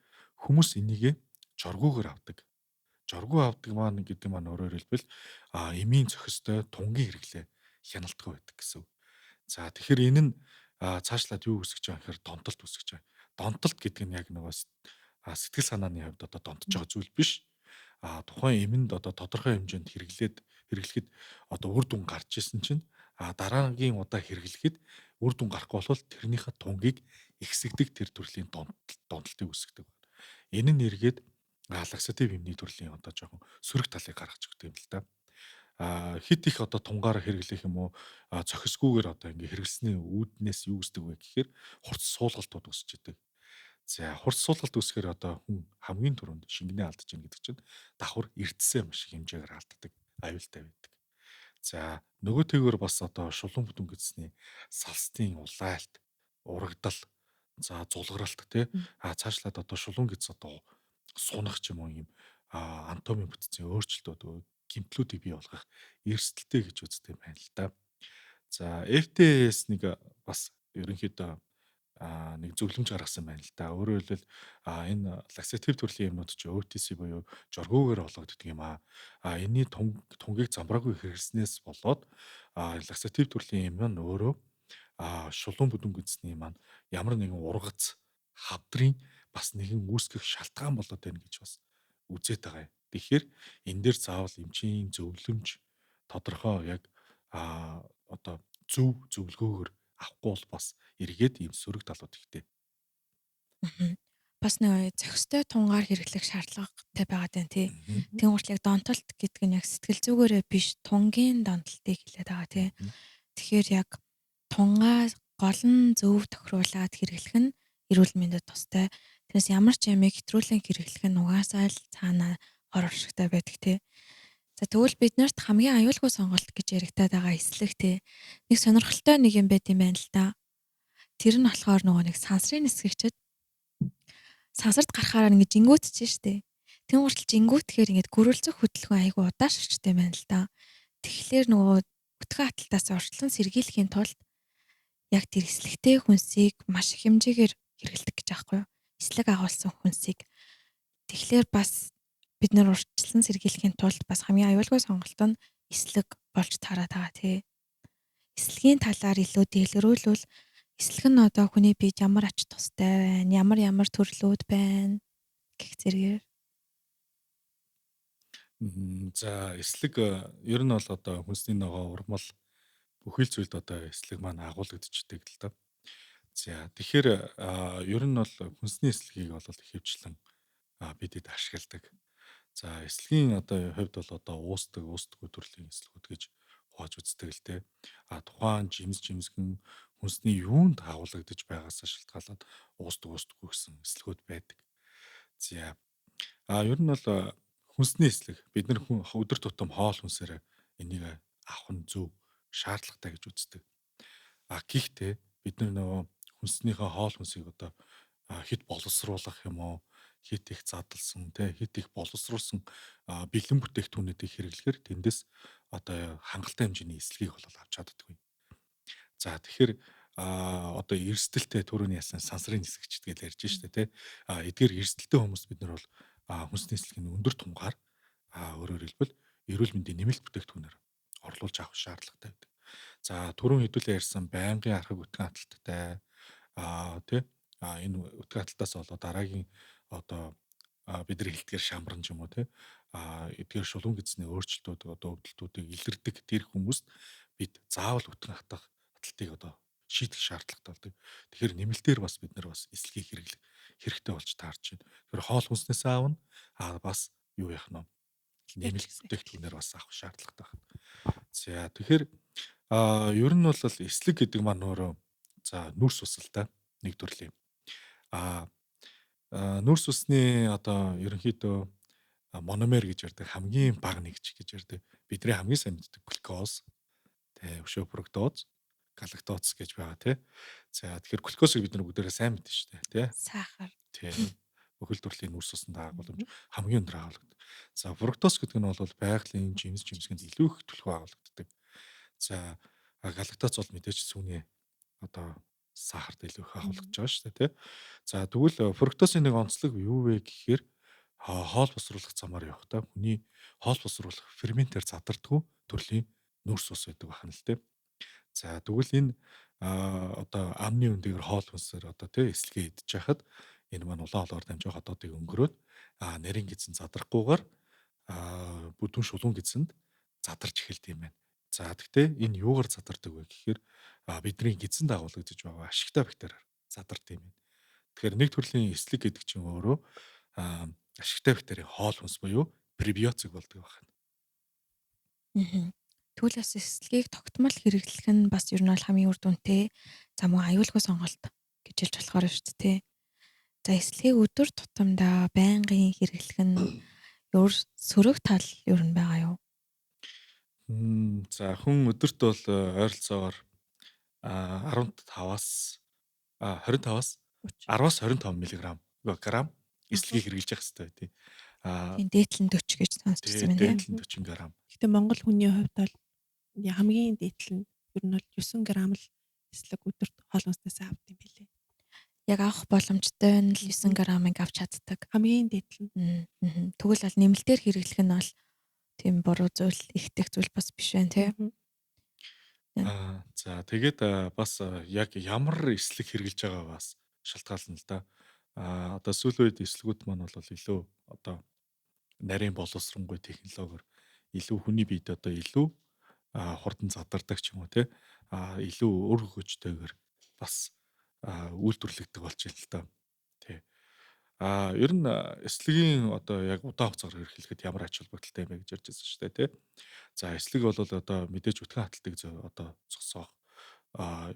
хүмүүс энийг жоргуугаар авдаг. Жоргуу авдаг маань гэдэг маань өөрөөр хэлбэл эмийн зохистой тунгийн хэрэглээ хяналтгүй байдаг гэсэн. За тэгэхээр энэ нь цаашлаад юу үүсгэж байгаа гэхээр донтолт үүсгэж байгаа. Донтолт гэдэг нь яг нөгөө сэтгэл санааны хувьд одоо донтож байгаа зүйл биш. Тухайн эмэнд одоо тодорхой хэмжээнд хэрэглэхэд одоо үр дүн гарч исэн чинь дараагийн удаа хэрэглэхэд үр дүн гарахгүй бол тэрнийхээ тунгийг ихсэгдэг тэр төрлийн донтолтыг үүсгдэг. Энэ нь эргээд лаксатив эмний төрлийн одоо жоохон сөрөг талыг гаргаж өгдөг юм л да. хит их одоо тунгаар хэрэглэх юм уу зохисгүйгээр одоо ингээ хэрэглэсний үүднээс юу гэсдэг вэ гэхээр хурц суулгалтууд үүсч идэг. За хурц суулгалт үүсгэхээр одоо хүн хамгийн түрүүнд шингэнээ алдаж ийн гэдэг чинь давхар эрдэсээ маш их хэмжээгээр алддаг, аюултай байдаг. За нөгөө тэгээр бас одоо шулуун бүдүүн гэсний салстын улайлт, урагдал, за зулгаралт тий цаашлаад одоо шулуун гэс одоо сунах ч юм уу юм анатомийн бүтцийн өөрчлөлтүүд гэмтлүүдийг бий болгох эрсдэлтэй гэж үздэг юм байна л да. За FTS нэг бас ерөнхийдөө нэг зөвлөмж гаргасан байна л да. Өөрөөр хэлбэл энэ лаксатив төрлийн юмнууд чи OTC буюу жоргуугаар олгогддог юм аа. Энэний тунгийг замбраагүй хэрэглэснээс болоод лаксатив төрлийн юм нь өөрөө шулуун бүдүүн гүнзний маань ямар нэгэн ургац хавдрын бас нэгэн үүсгэх шалтгаан болоод байна гэж бас үзээд байгаа юм. Тэгэхээр энэ дээр заавал эмчийн зөвлөмж тодорхой яг одоо зөв зөвлөгөөгөр авахгүй бол бас эргээд ийм сөрөг талууд ихтэй. Мгм. Бас нэг зохистой тунгаар хэрэглэх шаардлагатай байгаад байна тий. Тэнгуут яг донтолт гэдэг нь яг сэтгэл зүгээрээ биш тунгийн донтолтыг хэлээд байгаа тий. Тэгэхээр яг тунгаа гол нь зөв тохируулаад хэрэглэх нь эрүүл мэндэд тустай. Тэрнээс ямар ч ямиг хэтрүүлэн хэрэглэх нь угаасаа л цаанаа хор оршигтай байдаг тий. За тэгвэл биднэрт хамгийн аюулгүй сонголт гэж яригадаад байгаа эслэг тий. Нэг сонирхолтой нэг юм байт юм байна л да. Тэр нь болохоор нөгөө нэг сансрын нисгэгчд сансарт гарахаараа ингэ жингүүтж штэ. Тэн гуртал жингүүтгэхээр ингэ гөрөлцөх хөдөлгөөн айгу удааш шигтэй байна л да. Тэгэхээр нөгөө өтгөн хаталтаас орчлон сэргийлэхийн тулд яг тэр эслэгтэй хүнсийг маш их хэмжээгээр хэрэглэдэг гэж аахгүй юу? Эслэг агуулсан хүнсийг. Тэгэхээр бас бид нар урьдчилан сэргийлэхийн тулд бас хамгийн аюулгүй сонголт нь эслэг болж таараад байгаа тий. Эслэгийн талаар илүү дэлгэрүүлвэл эслэг нь одоо хүний биед ямар ач тустай байна, ямар төрлүүд байна гэх зэргээр. За эслэг ер нь бол одоо хүнсний ногоо урмал бүхэл зүйлд одоо эслэг маань агуулгдчихдэг л доо. За тэгэхээр ер нь бол хүнсний эслэгийг бол ихэвчлэн бидэд ашигладаг. За эслэгийн одоо хувьд бол одоо уустдаггүй төрлийн эслэгүүд гэж хувааж үздэг л дээ. Тухайн жимсгэн хүнсний юунд агуулгадж байгаас шалтгаалаад уустдаггүй гэсэн эслэгүүд байдаг. За ер нь бол хүнсний эслэг бид нар өдөр тутам хоол хүнсээр энийг авах нь зөв шаардлагатай гэж үздэг. Гэхдээ бид нар нөгөө хүнснийхээ хоол хүнсийг одоо хит боловсруулах юм уу, хит их задлсан хит их боловсруулсан бэлэн бүтээгдэхүүнүүдийг хэрэглэхээр тэндээс одоо хангалттай хэмжээний эслэгийг бол авч чаддаггүй. За тэгэхээр одоо эрсдэлтэй түрүүний ясан сансрын нисгэгчд гэж ярьж штэ тий. Эдгээр эрсдэлтэй хүмүүс бид нар бол хүнсний эслэгийн өндөр тунгаар өөрөөр хэлбэл эрүүл мэндийн нэмэлт бүтээгдэхүүнээр орлуулж авах шаардлагатай байдаг. За түрүүн хэдүүлээ ярьсан байнгын архаг өтгөн хаталттай тий энэ өтгөн хаталтаас болоод дараагийн одоо бидний хэлтгэр шамбран ч юм уу тий эдгээр шулуун гэзний өөрчлөлтүүд одоо өвдөлтүүдийг илэрдэг тэр хүмүүст бид заавал өтгөн хаталтыг одоо шийдэх шаардлагатай болдог. Тэгэхээр нэмэлтээр бас бид нар бас эслэгийг хэрэглэх хэрэгтэй болж таарч байна. Тэгэхээр хоол хүнснээс аавна бас юу яах нь нэмэлт бүтээгдэхүүнээр бас авах шаардлагатай байна. За тэгэхээр ер нь бол эслэг гэдэг маань өөрөө за нүрс ус л да нэг төрлийн. Нүрс усны одоо ерөнхийдөө мономер гэж ярьдаг хамгийн бага нэгж гэж ярьдаг. Бидний хамгийн сайн мэддэг глюкоз, өшөө фруктоз, галактоз гэж байгаа тий. За тэгэхээр глюкозыг бид нар бүгдээрээ сайн мэднэ шүү дээ тий. Сахар. Тий. Бүхэл төрлийн нүрс усанд агуулмж хамгийн өндөр агуулгадаг. За фруктоз гэдэг нь бол байгалийн жимсгэнд илүү их төлхөө агуулгадаг. За галактоз бол мэдээж сүүний одоо сахарт илүү их агуулгаж байгаа шүү дээ тий. За тэгвэл фруктозын нэг онцлог юу вэ гэхээр хоол босруулах замаар явахдаа хүний хоол босруулах ферментээр задардгүй төрлийн нүрс ус байдаг байна л тий. За тэгвэл энэ одоо амны үндээр хоол хүнсээр одоо тий эслэгээ идж яхад энэ маань улаан холоор дамжих хотоодыг өнгөрөөд нарийн гидсэн задрахгүйгээр бүдүүн шулуун гидсэнд задарч эхэлдэг юм байна. За тэгтээ энэ юугаар задардаг вэ гэхээр бидний гидсэнд агуулгадж байгаа ашигтай бактериар задардаг юм байна. Тэгэхээр нэг төрлийн эслэг гэдэг чинь өөрөө ашигтай бактерийн хоол хүнс буюу пребиотик болдог байна. Мгм. Тэгвэл бас эслэгийг тогтмол хэрэглэх нь бас ер нь бол хамгийн үр дүнтэй зам уу аюулгүй сонголт гэж хэлж болохоор шүү дээ, тэ. За эслэгийг өдөр тутамдаа байнгын хэрэглэх нь сөрөг тал ер нь байгаа юу? За хүн өдөрт бол ойролцоогоор 15-аас 25-аас 30. 10-аас 25 мг грамм Ага. эслэгийг хэрэглэж явах хэрэгтэй тий. Аа Тийм дээдлэн 40 гэж сонсчихсан байна тий. дээдлэн Мгм. 40 грамм. Гэтэ Монгол хүний хувьд бол хамгийн дээдл нь ер нь бол 9 грамм л эслэг өдөрт хоол хүнснээс авд юм билээ. Яг авах боломжтой нь л 9 Мгм. грамыг авч чаддаг. Хамгийн дээдл нь. Тэгвэл бол нэмэлтээр хэрэглэх нь бол тийм буруу зүйл, ихтэй зүйл бас биш байна тий. Мгм. За тэгээд бас яг ямар эслэг хэрэглэж байгаа бас шалтгаална л да. Одоо сүүлийн үед эслэгүүд маань бол илүү одоо нарийн боловсронгүй технологиор илүү хүний биед одоо илүү хурдан задардаг ч юм уу те илүү өр хөгжтэйгээр бас үйлдвэрлэгдэх болж байна л да. Тий. Ер нь эслэгийн одоо яг удаан хугацаагаар хэрэглэхэд ямар ач холбогдолтой юм бэ гэж ярьж байсан шүү дээ тий. За эслэг бол одоо мэдээж өтгөн хаталтыг одоо зогсоох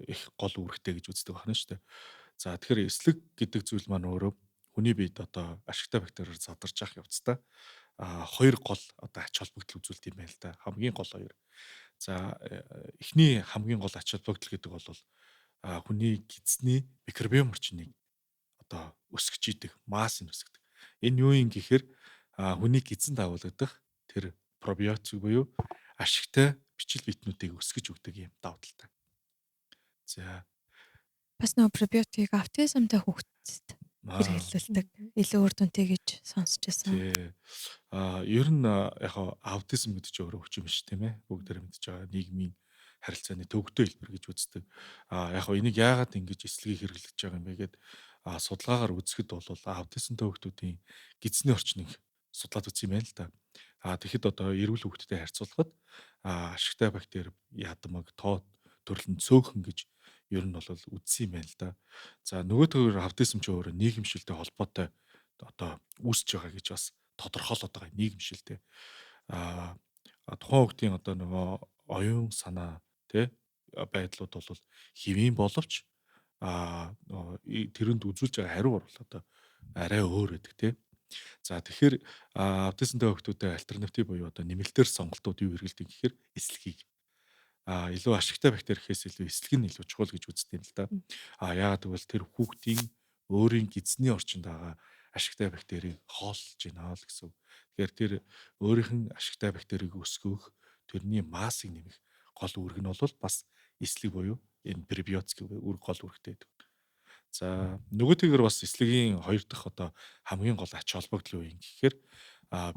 их гол үүрэгтэй гэж үздэг байна шүү дээ. За тэгэхээр эслэг гэдэг зүйл маань өөрөө хүний биед одоо ашигтай бактериор задарч явах явцдаа хоёр гол одоо ач холбогдол үзүүлдэг юм байна л да. Хамгийн гол хоёр. За эхний хамгийн гол ач холбогдол гэдэг бол хүний гидсний микробиом орчныг одоо өсгөж идэг, масс нь өсгдөг. Энэ юу юм гэхээр хүний гидсэнд агуулгадах тэр пробиотик буюу ашигтай бичил битнүүдийг өсгөж өгдөг юм даваа талтай. За Бас нөгөө пробиотик аутизмтай хүүхдэд аа хэрэглүүлдэг. Илүү үр дүнтэй гэж сонсч байсан. тий. Ер нь яг аутизм гэдэг чинь өөрөө өвчин биш тийм ээ. Бүгдээрээ мэдж байгаа нийгмийн харилцааны төвөгтэй хэлбэр гэж үздэг. Яг энийг яагаад ингэж эслэгийг хэрэглэж байгаа юм бэ гэд судалгаагаар үзэхэд бол аутизмтай хүүхдүүдийн гидсний орчныг судлаад үзсэн юм байна л да. Тэгэхэд одоо эрүүл хүүхдтэй харьцуулахад ашигтай бактери ядамаг тоо төрөлн цөөхөн гэж ер нь бол үзсэн юм байна л да. За нөгөө төвөр аутизм ч өөрөө нийгэмшилтэй холбоотой одоо үүсэж байгаа гэж бас тодорхойлоод байгаа нийгэмшилтэй. А тухайн хүүхдийн одоо нөгөө оюун санаа тий байдлууд бол хэвийн боловч тэрэнд үзүүлж байгаа хариу бол одоо арай өөр байдаг тий. За тэгэхээр аутизмтай хүүхдүүдэд альтернатив буюу одоо нэмэлтээр сонголтууд юу хэрэгэлдэг гэхээр эслэгийг илүү ашигтай бактери гэхээс илүү эслэг нь илүү чухал гэж үздэг юм л да. Яагаад гэвэл тэр хүүхдийн өөрийн гидсний орчинд байгаа ашигтай бактерийг хооллож байна л гэсэн. Тэгэхээр тэр өөрийнх нь ашигтай бактерийг өсгөх, тэрний массыг нэмэх гол үүрэг нь бол бас эслэг буюу энэ пребиотик үүрэг гол үүрэгтэй байдаг. За нөгөөтэйгэр бас эслэгийн хоёр дахь одоо хамгийн гол ач холбогдол юу юм гэхээр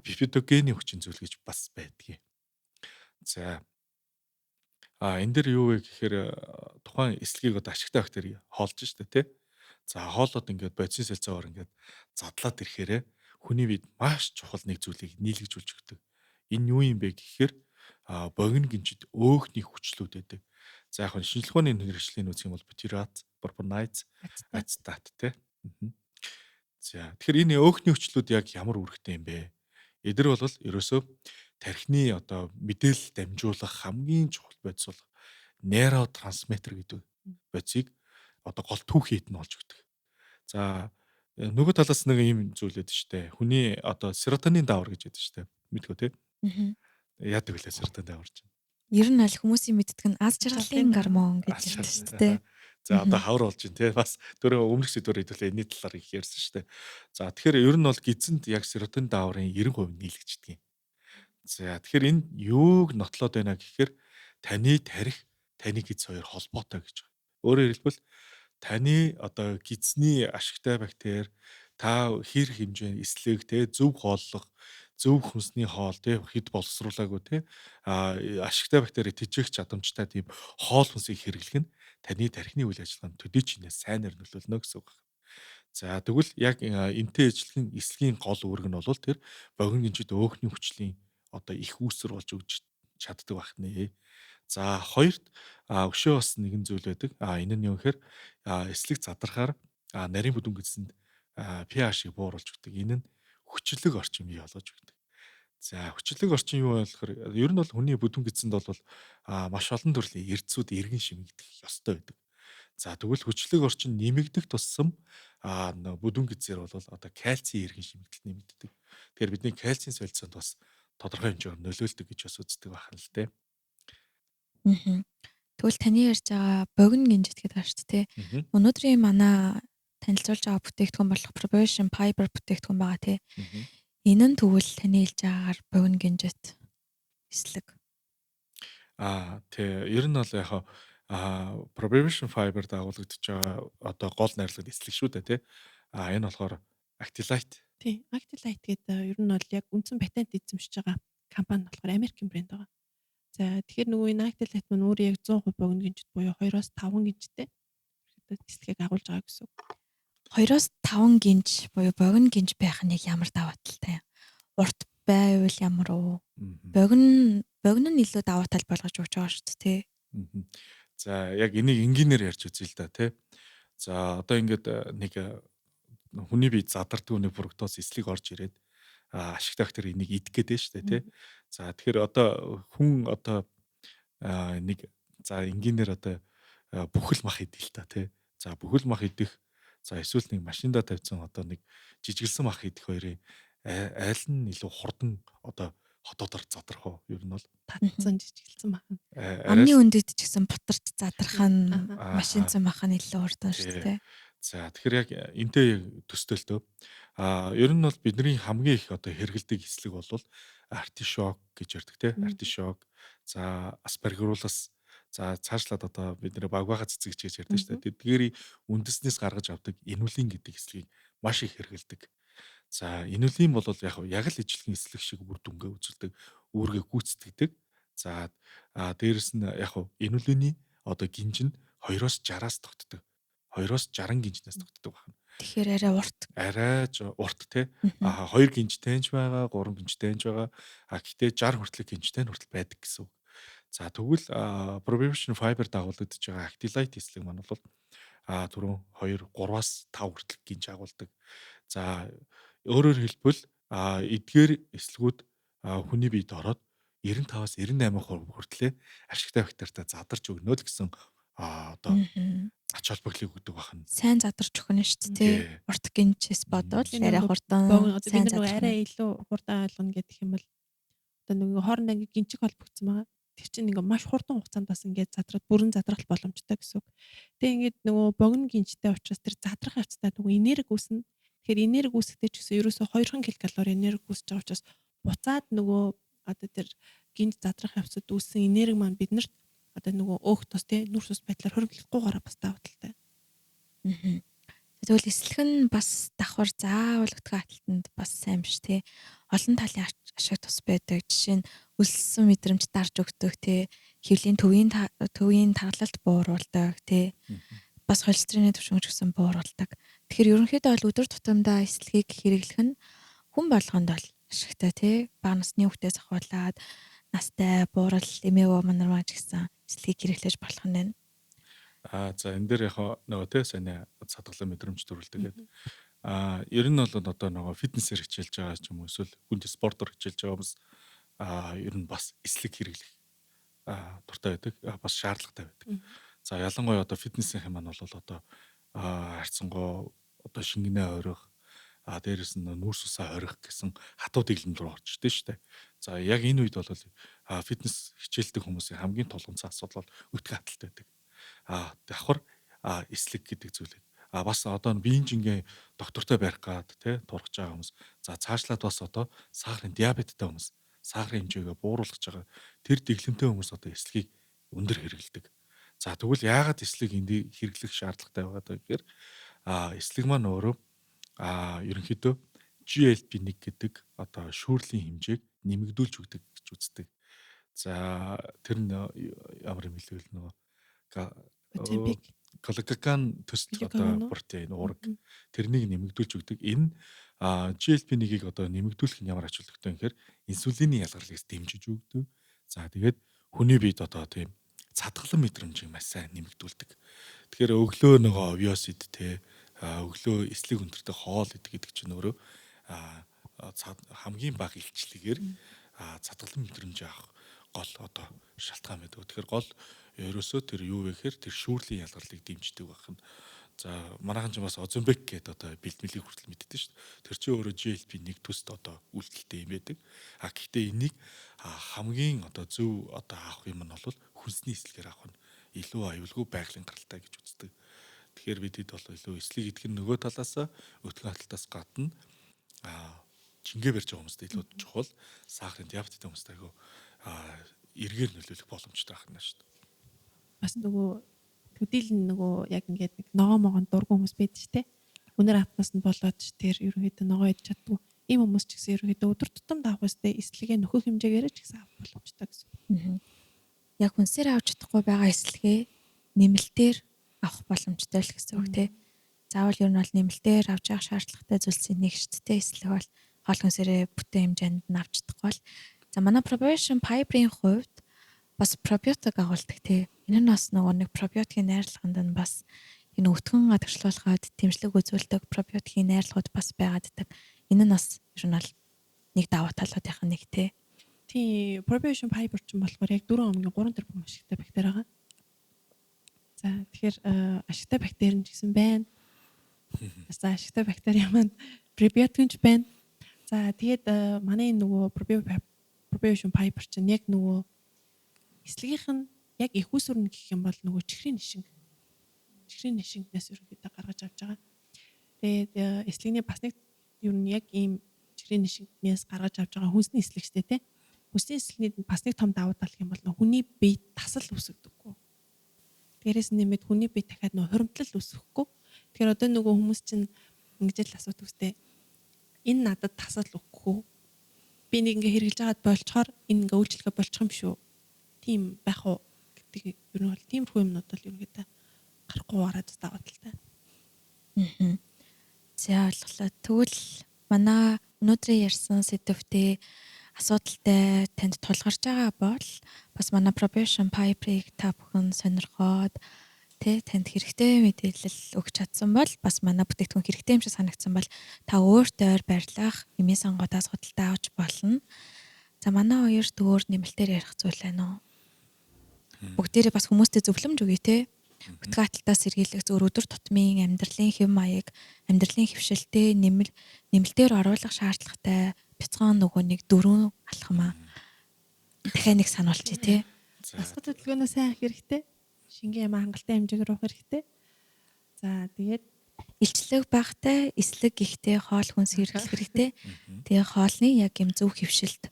бифидогений хүчин зүйл гэж бас байдгийг. За энэ дэр юу вэ гэхээр тухайн эслэгийг одоо ашигтай бактери хоолж штэ тий. За хоолоод ингээд бодисын солилцоогоор ингээд задлаад ирэхээрээ хүний биед маш чухал нэг зүйлийг нийлэгжүүлж өгдөг. Энэ юу юм бэ гэхээр богино гинжид өөхний хүчлүүд байдаг. За яг нь шинжлэх ухааны хэрэгслийн үзэх юм бол бутират, пропиониз, ацетат тий. За тэгэхээр энэ өөхний хүчлүүд яг ямар үүрэгтэй юм бэ? Эдгээр бол ерөөсөө тархины одоо мэдээлэл дамжуулах хамгийн чухал бодис бол нейротрансмиттер гэдэг бодисыг одоо гол түүхийд нь олж өгдөг. За нөгөө талаас нэг юм зүйл байдаг штэ. Хүний одоо серотонин даавар гэж байдаг штэ. Мэдгүй те. Яадаг вүлээ серотонин даавар чинь. Ер нь аль хүмүүсийн мэддэг нь аз жаргалын гормон гэж ярьдаг шүү дээ. За одоо хавар болж байна те. Бас түрүү өмнөх сэдвээр хэдүүлээ энэний талаар их ярьсан штэ. За тэгэхээр ер нь бол гидсэнд яг серотонин дааврын 90% нийлэгчдэг юм. За тэгэхээр энд юуг нотлоод байна гэхээр таны тарих, таны гидс хоёр холбоотой гэж байна. Өөрөөр хэлбэл таны одоо гидсний ашигтай бактери та хэр хэмжээний эслэг те зөв хооллох, зөв хүнсний хоол те хэд боловсруулаагүй те ашигтай бактери тэжээх чадамжтай тийм хоол хүнсийг хэрэглэх нь таны тархины үйл ажиллагаанд төдий чинээс сайнаар нөлөөлнө гэсэн үг. За тэгвэл яг энтэй ижилхэн эслэгийн гол үүрэг нь бол тэр богино гинжид өөхний хүчлийн одоо их үүсвэр болж өгч чаддаг байх нэ. За хоёрт өшөө бас нэгэн зүйл байдаг. Энэ нь юу гэхээр эслэг задрахаар нарийн бүдүүн гэсэнд pH-ийг бууруулж өгдөг. Энэ нь хүчлэг орчин бий болгож өгдөг. За хүчлэг орчин юу болохоор ер нь бол хүний бүдүүн гидсэнд бол маш олон төрлийн эрдсүүд иргэн шимэгдэх ёстой байдаг. За тэгвэл хүчлэг орчин нэмэгдэх тусам бүдүүн гидсээр бол одоо кальцийн иргэн шимэгдэл нэмэгддэг. Тэгэхээр бидний кальцийн солилцоонд бас тодорхой хэмжээгээр нөлөөлдөг гэж бас үздэг байна л дээ. Мгм. Тэгвэл таны ярьж байгаа богино гинжит гэдэг байна шүү дээ. Мгм. Өнөөдрийн манай танилцуулж байгаа бүтээгдэхүүн болох Probation Fiber бүтээгдэхүүн байгаа тий. Мгм. Энэ нь тэгвэл таны хэлж байгаагаар богино гинжит эслэг. Тий ер нь бол яг Probation Fiber дагуулгдж байгаа одоо гол найрлагд эслэг шүү дээ тий. Энэ болохоор Actylite. Тий. Actylite гэдэг ер нь бол яг үндсэн патент эзэмшиж байгаа компани болохоор Америкийн брэнд байгаа. За тэгэхээр нөгөө энэ Actylite маань өөрөө яг 100% богино гинжит буюу 2-5 гинжтэй эслэгийг агуулж байгаа гэсэн үг. 2-5 гинж буюу богино гинж байх нь яг ямар даваа талтай? Урт байвал ямар уу? Богино нь илүү даваа тал болгож өгч байгаа шүү дээ тий. За яг энийг энгийнээр ярьж үзье л да тий. За одоо ингээд нэг хүний бие задардаг нэг фруктоз эслэг орж ирээд ашигтай бактери энийг идэх гээд байна шүү дээ тий. За тэгэхээр одоо хүн одоо нэг за энгийнээр одоо бүхэл мах идэх л та тий. За бүхэл мах идэх за эсвэл нэг машинда тавьсан одоо нэг жижиглсэн мах идэх хоёрын айл нь илүү хурдан одоо хотоодор задрах уу? Ер нь бол татсан жижиглсэн мах. Амны өндөд ч гэсэн бутарч задрах нь машинцсан мах нь илүү хурдан шүү дээ. За тэгэхээр яг энтэй төстэй л төө. Ер нь бол бидний хамгийн их одоо хэрэгэлдэг эслэг бол артишок гэж ярьдаг тий. Артишок. За аспаргиллус. За цаашлаад одоо бид нэр багбаха цэцэг гэж ярьдаг шүү дээ. Тэдгээрийн үндэснээс гаргаж авдаг инулин гэдэг эслэгийг маш их хэрэгэлдэг. За инулин бол яг л ижилхэн эслэг шиг үр дүнгээ үзүүлдэг, үүргээ гүйцэтгэдэг. За дээрэс нь инулины одоо гинж нь 2-60-аас тогтдог. 2-60 гинжнээс тогтдог байна. Тэгэхээр арай урт. Арай урт тий. 2 гинжтэй ч байгаа, 3 гинжтэй ч байгаа. Гэхдээ 60 хүртэлх гинжтэй нь хүртэл байдаг гэсэн үг. За тэгвэл Probation Fiber дагуулгдж байгаа Actylite эслэг маань бол түрүүн 2-3-аас 5 хүртэл гинж агуулдаг. За өөрөөр хэлбэл эдгээр эслэгүүд хүний биед ороод 95-аас 98% хүртлээр ашигтай бактеритай задарч өгнө л гэсэн одоо ач холбогдлыг өгдөг байна. Сайн задарч өгнө шүү дээ. Урт гинжээс бодвол арай хурдан сайн задарч арай илүү хурдан ойлгоно гэдэг юм бол одоо нөгөө хоорондоо ингээ гинжиг холбогдсон байгаа. Тэр чинь ингээ маш хурдан хугацаанд бас ингээ задраад бүрэн задрах боломжтой гэсэн үг. Тэгээ ингээд нөгөө богино гинжтэй учраас тэр задрах явцдаа нөгөө энерги үүснэ. Тэгэхээр энерги үүсэхдээ ч гэсэн ерөөсөө 2 ккал энерги үүсэж байгаа учраас буцаад нөгөө одоо тэр гинж задрах явцад үүссэн энерги маань биднэрт одоо нөгөө өөх тус тий нүрс ус байдлаар хоригдлохгүйгээр бас даваа талтай. Тэгвэл эслэх нь бас давхар заавал өтгөө хаталтанд бас сайн биш тий. Олон талын ашиг тус байдаг. Жишээ нь өссөн мэдрэмж дарж өгдөг тий. Хэвлийн төвийн таргалалт бууруулдаг тий. Бас холестерины түвшинг гэсэн бууруулдаг. Тэгэхээр ерөнхийдөө бол өдөр тутамдаа эслэгийг хэрэглэх нь хүн болгонд бол ашигтай тий. Бага насны хүүхдээс ахуулаад настай буурал эмээгөө манармаа ч гэсэн эслэгийг хэрэглэж болох нь байна. За энэ дээр нөгөө тий сайн садгалан мэдрэмж төрүүлдэг гэдэг. Ер нь бол одоо нөгөө фитнесээр хичээлж байгаа ч юм уу эсвэл хүнд спортоор хичээлж байгаа хүмүүс ер нь бас эслэг хэрэглэх дуртай байдаг. Бас шаардлагатай байдаг. За ялангуяа одоо фитнесийн маань бол одоо харьцангуй одоо шингэнэ орих дээрэс нь нүрс усаа орих гэсэн хатуу дэглэм рүү орж ирдэ шүү дээ. За яг энэ үед бол фитнес хичээлдэг хүмүүсийн хамгийн тулгымцсан асуудал бол өтгөө хаталт байдаг. Давхар эслэг гэдэг зүйлийг бас одоо биеийн жингээ доктортой барих гад тий турах байгаа хүмүүс. За цаашлаад бас одоо сахарын диабеттай хүмүүс сахарын хэмжээгээ бууруулж байгаа тэр дэглэмтэй хүмүүс одоо эслэгийг өндөр хэрэглэдэг. За тэгвэл яагаад эслэг энд хэрэглэх шаардлагатай байгаа гэхээр эслэг маань өөрөө ерөнхийдөө GLP-1 гэдэг одоо шүүрлийн хэмжээг нэмэгдүүлж өгдөг гэж үздэг. За тэр нь ямар юм хэлвэл нөгөө глюкагон төсөл одоо протеин уурга тэрнийг нэмэгдүүлж өгдөг. Энэ GLP-1-ийг одоо нэмэгдүүлэх нь ямар ач холбогдолтой вэ гэхээр инсулины ялгарлыг дэмжиж өгдөг. За тэгээд хүний биед одоо тийм цадгалан мэдрэмжийг маш сайн нэмэгдүүлдэг. Тэгэхээр өглөө нөгөө овёс ид те өглөө эслэг өндөртэй хоол идэх гэдэг чинь өөрөө хамгийн бага илчлэгээр цадгалан мэдрэмж авах гол одоо шалтгаан байдаг. Тэгэхээр гол ерөөсөө тэр юу вэ гэхээр тэр шүүрлийн ялгарлыг дэмждэг байх нь. За манайхан ч бас Озонбек гэдэг одоо бэлтмэлийг хүртэл мэддэг шүү дээ. Тэр чинь өөрөө GLP-1 төст одоо үйлдэлтэй юм байдаг. Гэхдээ энийг хамгийн одоо зөв одоо авах юм нь бол хүнсний эслэгээр авах нь илүү аюулгүй байгалийн гаралтай гэж үздэг. Тэгэхээр бидэд бол илүү эслэг идэх нь нөгөө талаас өтгөн хаталтаас гадна жингээ барьж байгаа хүмүүст илүү чухал, сахарын диабеттэй хүмүүст айгүй эргээр нөлөөлөх боломжтой байна шүү дээ. Бас нөгөө төдийлэн нөгөө яг ингээд нэг ногоо могонд дургүй хүмүүс байдаг ч тийм. Өнөр автнаас нь болоод ч тэр ерөнхийдөө ногоо идэж чаддгүй. Ийм хүмүүс ч гэсэн ерөнхийдөө өдөр тутам давах үстэй эслэгээ нөхөх хэмжээгээр ч гэсэн авах боломжтой гэсэн. Яг хүнсээр авч чадахгүй байгаа эслэгээ нэмэлтээр авах боломжтой л гэсэн үг тийм. Заавал ер нь бол нэмэлтээр авч явах шаардлагатай зүйлсийн нэг шүү дээ. Эслэг бол хоол хүнсээрээ бүтээн хэмжээнд нь авч чадахгүй бол. За манай Probation Fiber-ийн хувьд бас пробиотик агуулдаг тий. Энэ нь бас нөгөө нэг пробиотикийн найрлаганд нь бас энэ өтгөн гадагшлуулахад тэмцлэг үзүүлдэг пробиотикийн найрлагууд бас байгаад байдаг. Энэ нь бас ер нь бол нэг даваа талуудынх нь нэг тий. Тийм, Probation Fiber ч юм болохоор яг 4 хоногийн 3 тэрбум ашигтай бактери байгаа. За тэгэхээр ашигтай бактери нь гэсэн байна. За ашигтай бактери маань пребиотик ч байна. За тэгээд манай нөгөө Probation Fiber чинь яг нөгөө эслэгийнх нь яг их усүрнэ гэх юм бол нөгөө чихрийн нишингнээс ерөнхийдөө гаргаж авч байгаа. Тэгээд эслэгний бас нэг юу нь яг ийм чихрийн нишингнээс гаргаж авч байгаа хүнсний эслэг штэ тий. Хүнсний эслэгний бас нэг том давуу тал гэх юм бол хүний биед тасал үүсгдэггүй. Дээрээс нэмээд хүний бие дахиад нөгөө хуримтлал үүсэхгүй. Тэгэхээр одоо нөгөө хүмүүс чинь ингэж л асуудаг үстэй. Энэ надад тасал өгөхгүй. Би нэг ингээ хэрэгжилж байгаад болчхоор энэ ингээ үйлчлэгээ болчих юм шүү. Тийм байх уу гэдэг ер нь бол тиймэрхүү юмнууд бол ерөнхийдөө гарахгүй гараад даваа талтай. За ойлголоо. Тэгвэл манай өнөөдрийн ярьсан сэдвтээ асуудалтай танд тулгарч байгаа бол бас манай Probation Fiber-ыг та бүхэн сонирхоод танд хэрэгтэй мэдээлэл өгч чадсан бол бас манай бүтээгдэхүүн хэрэгтэй юм шиг санагдсан бол та өөртөө барьлах эмийн сонгоодоос худалдаа авч болно. За манай хоёрт өөр нэмэлтээр ярих зүйл байна уу? Бүгдээрээ бас хүмүүстэй зөвлөмж өгье те. Бүтгэн хаталтаас сэргийлэх зөв өдөр тутмын амьдралын хэв маяг, амьдралын хөвшилтэй нэмэлтээр оруулах шаардлагатай бяцхан нөгөө нэг 4 алхам дахиад нэг сануулчих те. Асгах хөдөлгөөнөө сайн ах хэрэгтэй. Шингэн юм хангалттай хэмжээгээр уух хэрэгтэй. За тэгээд илчлэг багтай, эслэг гихтэй хоол хүнс хэрэглэх хэрэгтэй. Тэгээ хоолны яг юм зөв хөвшилт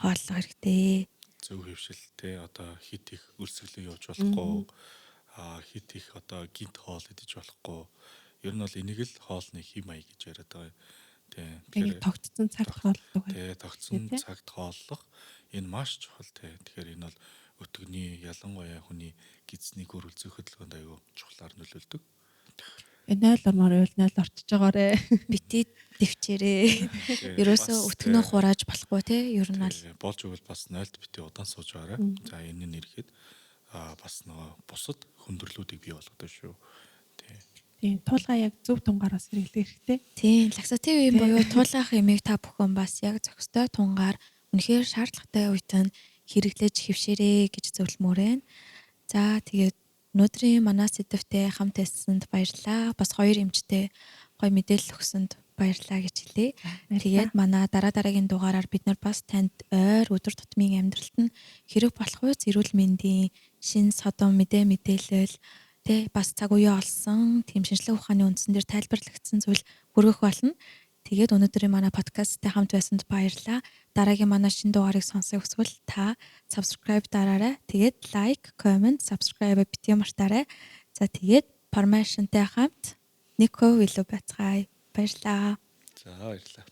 хооллох хэрэгтэй. Зөв хөвшилттэй одоо хит их үлсгэлээ явуулж болохгүй. Хит их одоо гинт хоол идэж болохгүй. Ер нь бол энийг л хоолны хэм маяг гэж яриад байгаа. Тэгэхээр тогтцсон цагт хооллох. Тогтцсон цагт хооллох энэ маш чухал те. Тэгэхээр энэ бол өтгөний ялангуяа хүний гидсний гөрөлцөх хөдөлгөөнд аюу чухлаар нөлөөлдөг. 0 ормоор 0 орчиж байгаарэ. Бити дэвчээрээ. Ерөөсөө өтгөнөө хурааж болохгүй те. Ер нь бол болж өгвөл бас 0-д бити удаан сууж байгаарэ. За энэ нь ирэхэд бас нөгөө бусад хөндөрлүүдийг бий болгодог шүү. Тийм, туулгаа яг зөв тунгаараас хэрэглэх хэрэгтэй. Тийм, лаксативын буюу туулгах эмийг та бүхэн бас яг зохистой тунгаар үнэхээр шаардлагатай үед нь хэрэглэж хэвшээрээ гэж зөвлөмөр байна. За тэгээд өнөөдрийн манай сэдвтээ хамт байсанд баярлалаа. Бас хоёр эмчтэй гоё мэдээлэл өгсөнд баярлалаа гэж хэлье. Тэгээд манай дараагийн дугаараар бид нар бас танд ойр өдөр тутмын амьдралд нь хэрэг болох үс эрүүл мэндийн шин содон мэдээлэл бас цаг үеэ олсон тийм шинжлэх ухааны үндсэн дээр тайлбарлагдсан зүйл хүргэх болно. Тэгээд өнөөдрийн манай подкасттай хамт байсанд баярлалаа. Дараагийн манай шинэ дугаарыг сонсох хүсвэл та subscribe дараарай. Тэгээд like, comment, subscribe бити мартаарай. За тэгээд Formation-тай хамт Нико илүү байцгаая. Баярлалаа. За баярлалаа.